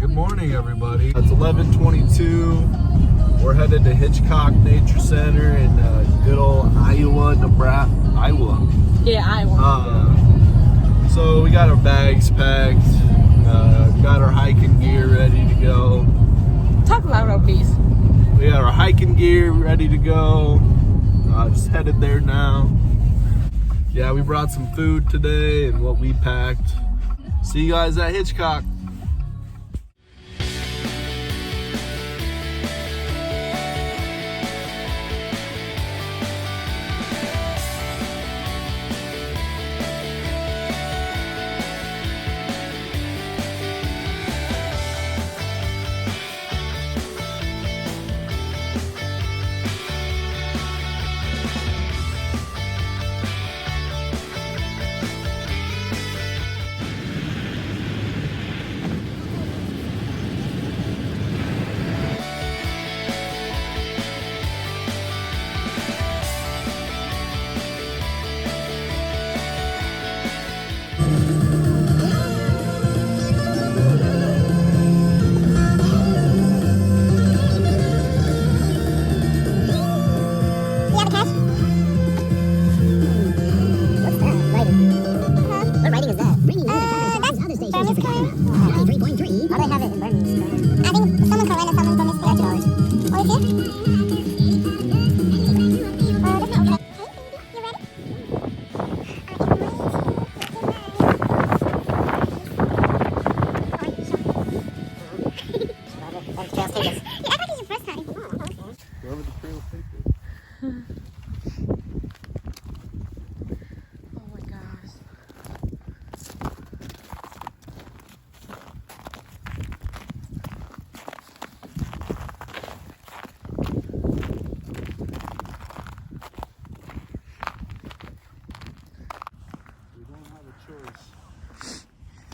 Good morning, everybody. It's 11:22. We're headed to Hitchcock Nature Center in good old Iowa, Nebraska. Iowa. Yeah, Iowa. So we got our bags packed, got our hiking gear ready to go. Talk louder, please. We got our hiking gear ready to go. Just headed there now. Yeah, we brought some food today and what we packed. See you guys at Hitchcock.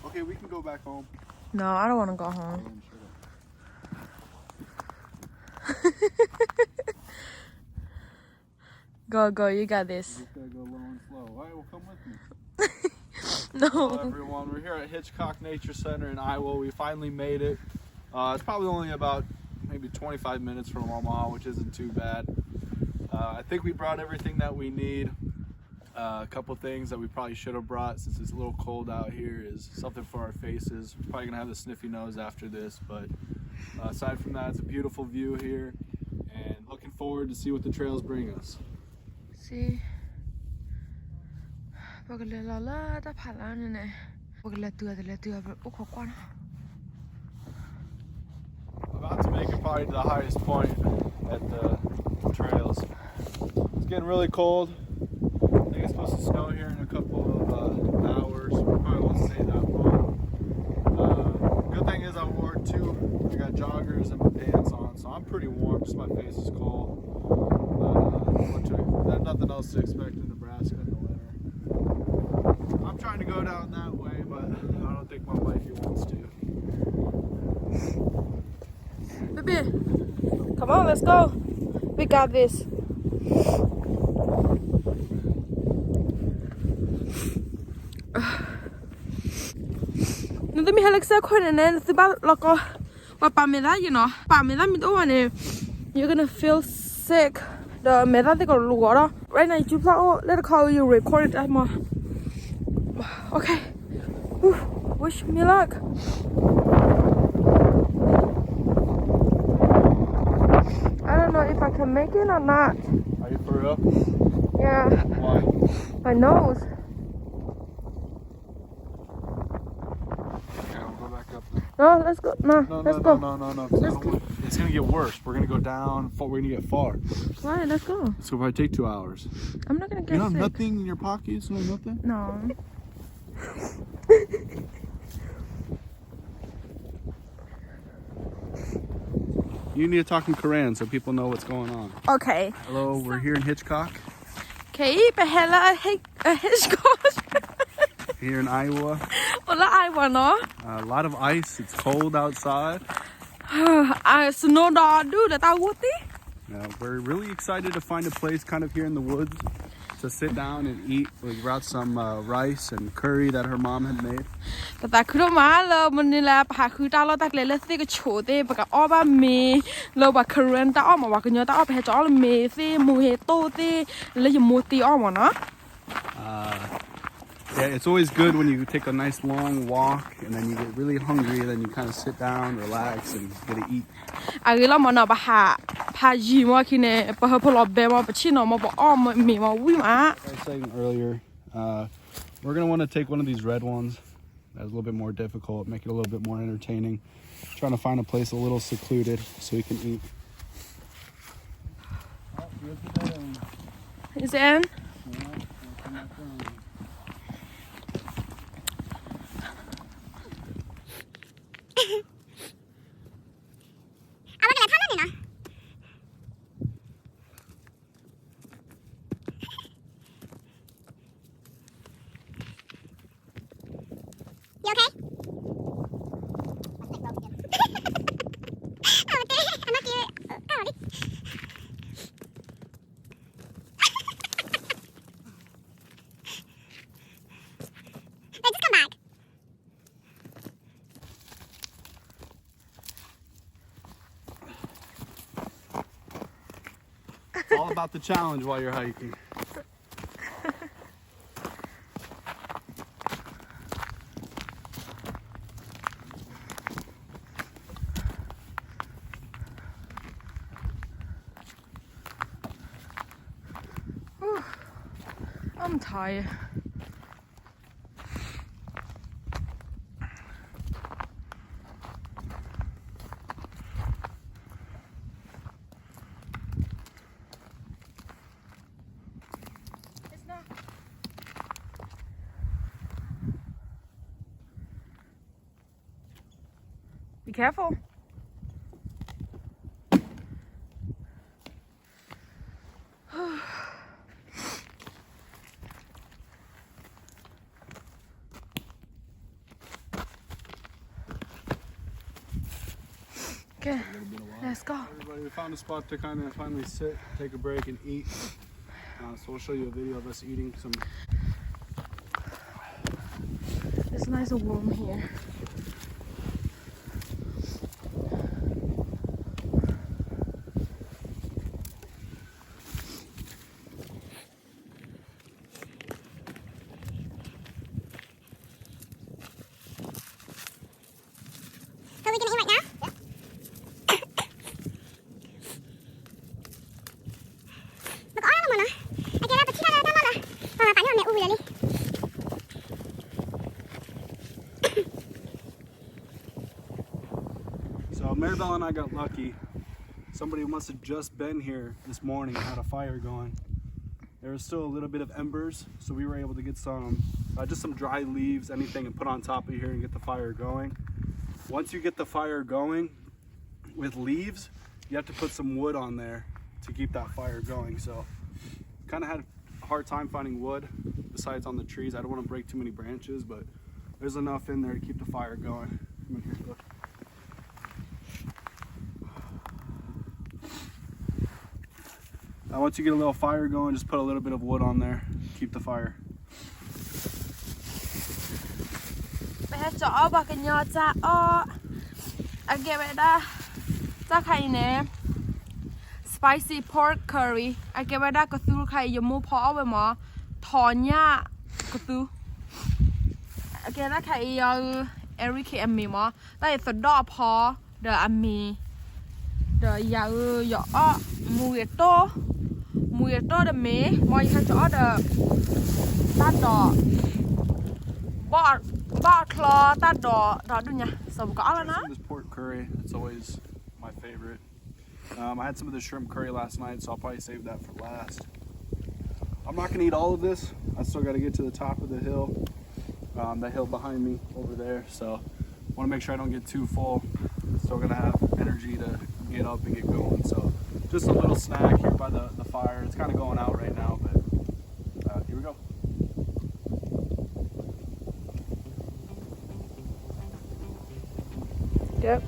Okay, we can go back home. No, I don't want to go home. Go, you got this. Just gotta go low and slow. All right, well, come with me. No. Hello, everyone. We're here at Hitchcock Nature Center in Iowa. We finally made it. It's probably only about maybe 25 minutes from Omaha, which isn't too bad. I think we brought everything that we need. A couple things that we probably should have brought since it's a little cold out here is something for our faces. We're probably gonna have the sniffy nose after this, but aside from that, it's a beautiful view here and looking forward to see what the trails bring us. See. About to make it probably to the highest point at the trails. It's getting really cold. I think it's supposed to snow here in a couple of hours. We probably won't stay that long. Good thing is I wore I got joggers and my pants on, so I'm pretty warm, just my face is cold. There's nothing else to expect in Nebraska in the winter. I'm trying to go down that way, but I don't think my wifey wants to. Baby, come on, let's go. We got this. Nó mi Alexa khôi này nè, thứ ba là có và bà mẹ you know, bà mẹ mình đâu này, you're gonna feel sick. The mẹ they got lúa đó. Right now you play, let call you record it at more. Okay. Wish me luck. I don't know if I can make it or not. Are you for real? Yeah. Why? My nose. No, let's go. No, let's go. No. It's gonna get worse. We're gonna go down. We're gonna get far. Why? Let's go. It's gonna probably take 2 hours. I'm not gonna get You have sick. nothing in your pockets? No, nothing? No. You need to talk in Korean so people know what's going on. Okay. Hello, we're here in Hitchcock. Okay, but hello, Hitchcock. Here in Iowa. Wala Iowa, no? A lot of ice. It's cold outside. Snow da do that I would. We're really excited to find a place kind of here in the woods. to sit down and eat. We brought some rice and curry that her mom had made. ta cứ đâu mà là mình là bà cứ ta lo ta lấy lấy cái chỗ thế bà cả ở ba mì lo bà Korean ta ở mà bà cứ nhớ ta ở bà cho là mì thế mùi hệ tô thế lấy dùng mua tì ở mà nó. Yeah, it's always good when you take a nice long walk and then you get really hungry, then you kind of sit down, relax, and get to eat. Cái là mà nó bà gì mà khi này bà hơi lo bé mà bà chỉ nó mà bà ở mà mì mà vui mà. Like I was saying earlier, we're gonna want to take one of these red ones. That's a little bit more difficult, make it a little bit more entertaining. Trying to find a place a little secluded so we can eat. Is it in? You okay? I'm not here. They just come back. It's all about the challenge while you're hiking. I'm tired. Be careful. Okay, let's go. Everybody, we found a spot to kind of finally sit, take a break, and eat. So we'll show you a video of us eating some. It's nice and warm here. So we're gonna eat right now? Yeah. Look, all of them, I get up, but chị đã ra rồi. Phải nhớ mẹ uống đi. So Maribel and I got lucky. Somebody must have just been here this morning and had a fire going. There was still a little bit of embers, so we were able to get some, just some dry leaves, anything, and put on top of here and get the fire going. Once you get the fire going with leaves, you have to put some wood on there to keep that fire going. So kind of had a hard time finding wood besides on the trees. I don't want to break too many branches, but there's enough in there to keep the fire going. Come in here, look. Now once you get a little fire going, just put a little bit of wood on there, keep the fire. Bây giờ cho bà cái nhỏ cha ở anh kia bây đã cha khai nè spicy pork curry anh kia bây đã có thứ khai dùng mua phở với mà thò nhá có thứ anh kia đã khai Eric em mì mà đây là đỏ phở đờ em mì đờ giờ giỏ mùi tô đờ mì mọi người cho đờ tát đỏ bỏ claw tát đỏ đu nha sầu có là nó. This pork curry, it's always my favorite. I had some of the shrimp curry last night, so I'll probably save that for last. I'm not gonna eat all of this. I still got to get to the top of the hill, that hill behind me over there. So want to make sure I don't get too full. Still gonna have energy to get up and get going. So just a little snack here by the fire. It's kind of going out right now, but here we go. Yep.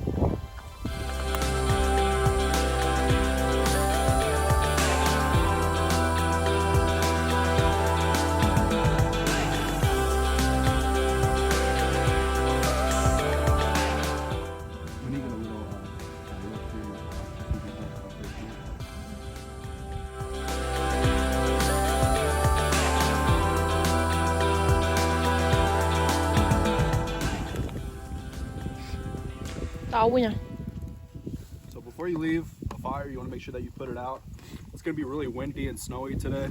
Tao nha. So before you leave a fire, you want to make sure that you put it out. It's going to be really windy and snowy today.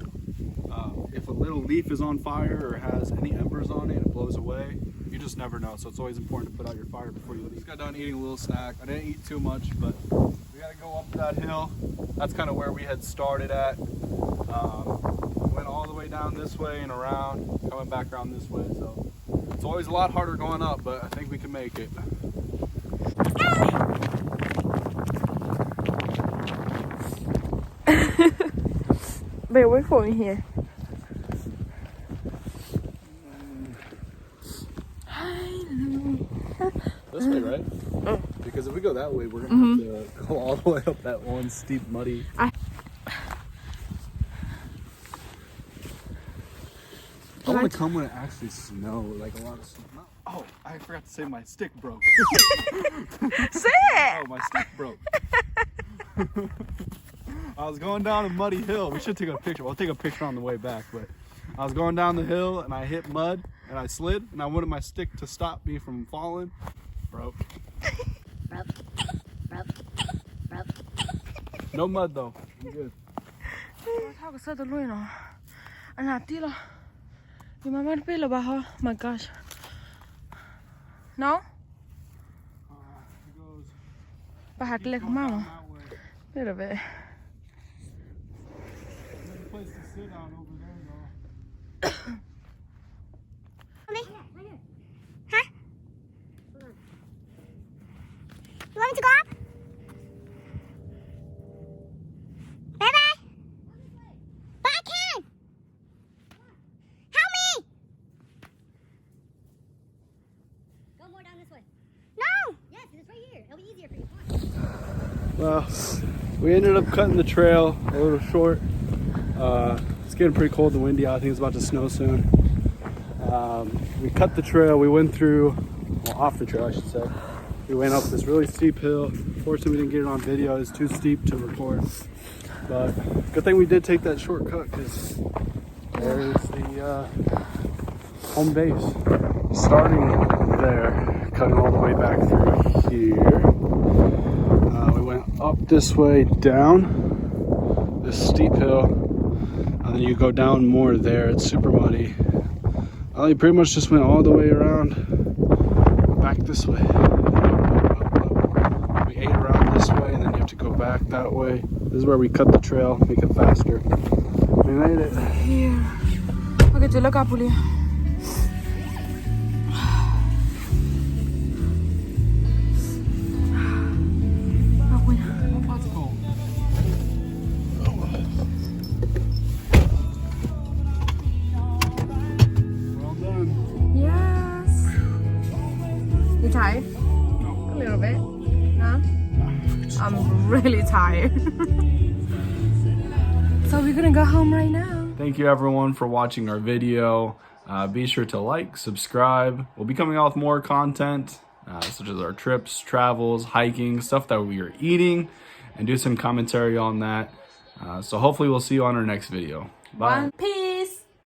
If a little leaf is on fire or has any embers on it and it blows away, you just never know. So it's always important to put out your fire before you leave. Just got done eating a little snack. I didn't eat too much, but we got to go up that hill. That's kind of where we had started at. Went all the way down this way and around, coming back around this way. So it's always a lot harder going up, but I think we can make it. Bear, wait for me here. This way, right? Because if we go that way, we're gonna have to go all the way up that one steep, muddy. I want to come when it actually snows, like a lot of snow. Oh, I forgot to say my stick broke. Say it! Oh, my stick broke. I was going down a muddy hill. We should take a picture. We'll take a picture on the way back, but I was going down the hill and I hit mud and I slid and I wanted my stick to stop me from falling. Broke. No mud though. I'm good. How can I do it? I'm not dealing. You mama pila bajo. My gosh. No? It goes. Bahat like mama. Little bit. There's a place to sit down over there though. Huh? You want me to go up? Bye-bye. But I can. Help me. Go more down this way. No. Yes, it's right here. It'll be easier for you. Well, we ended up cutting the trail a little short. It's getting pretty cold and windy out. I think it's about to snow soon. We cut the trail. We went through, well, off the trail, I should say. We went up this really steep hill. Fortunately, we didn't get it on video. It's too steep to record. But good thing we did take that shortcut because there's the home base. Starting there, cutting all the way back through here. We went up this way down this steep hill, and then you go down more there. It's super muddy. You pretty much just went all the way around back this way. We ate around this way, and then you have to go back that way. This is where we cut the trail, make it faster. We made it. Here. Okay, to look up, Julia. Tired? A little bit. No? I'm really tired. So we're gonna go home right now. Thank you everyone for watching our video. Be sure to like, subscribe. We'll be coming out with more content, such as our trips, travels, hiking, stuff that we are eating, and do some commentary on that. So hopefully we'll see you on our next video. Bye. Peace.